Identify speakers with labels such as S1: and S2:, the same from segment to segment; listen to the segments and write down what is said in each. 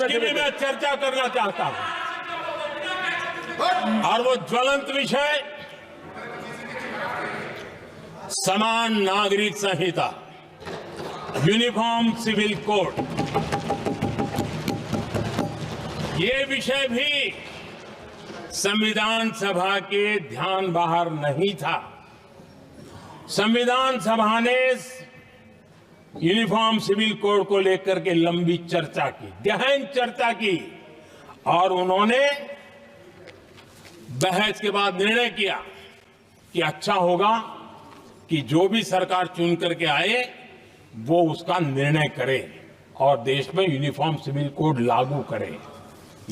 S1: उसकी भी मैं चर्चा करना चाहता हूं। और वो ज्वलंत विषय समान नागरिक संहिता, यूनिफॉर्म सिविल कोड, ये विषय भी संविधान सभा के ध्यान बाहर नहीं था। संविधान सभा ने यूनिफॉर्म सिविल कोड को लेकर के लंबी चर्चा की, गहन चर्चा की, और उन्होंने बहस के बाद निर्णय किया कि अच्छा होगा कि जो भी सरकार चुन करके आए वो उसका निर्णय करे और देश में यूनिफॉर्म सिविल कोड लागू करे।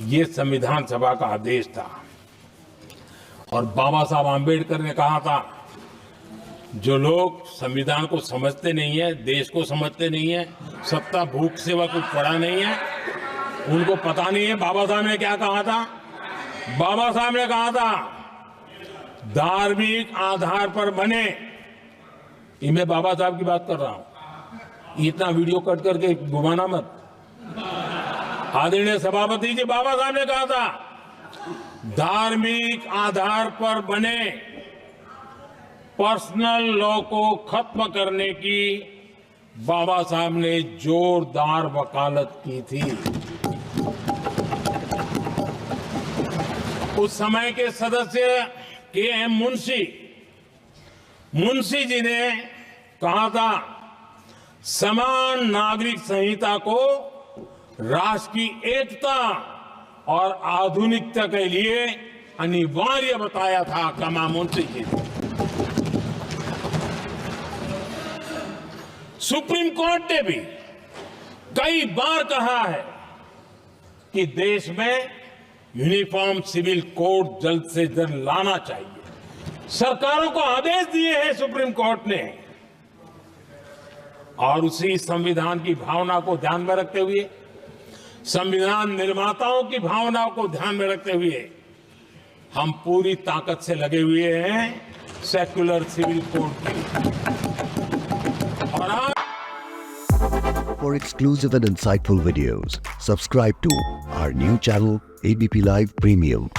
S1: ये संविधान सभा का आदेश था। और बाबा साहब आंबेडकर ने कहा था, जो लोग संविधान को समझते नहीं है, देश को समझते नहीं है, सत्ता भूख सेवा कुछ पड़ा नहीं है, उनको पता नहीं है बाबा साहब ने क्या कहा था। बाबा साहब ने कहा था, धार्मिक आधार पर बने, ये मैं बाबा साहब की बात कर रहा हूं, इतना वीडियो कट करके घुमाना मत। आदरणीय सभापति जी, बाबा साहब ने कहा था, धार्मिक आधार पर बने पर्सनल लॉ को खत्म करने की बाबा साहब ने जोरदार वकालत की थी। उस समय के सदस्य के.एम. मुंशी जी ने कहा था, समान नागरिक संहिता को राष्ट्र की एकता और आधुनिकता के लिए अनिवार्य बताया था। कमा मुंशी जी ने। सुप्रीम कोर्ट ने भी कई बार कहा है कि देश में यूनिफॉर्म सिविल कोड जल्द से जल्द लाना चाहिए। सरकारों को आदेश दिए हैं सुप्रीम कोर्ट ने। और उसी संविधान की भावना को ध्यान में रखते हुए, संविधान निर्माताओं की भावनाओं को ध्यान में रखते हुए, हम पूरी ताकत से लगे हुए हैं सेक्युलर सिविल कोड की। और आज
S2: For exclusive and insightful videos, subscribe to our new channel ABP Live Premium.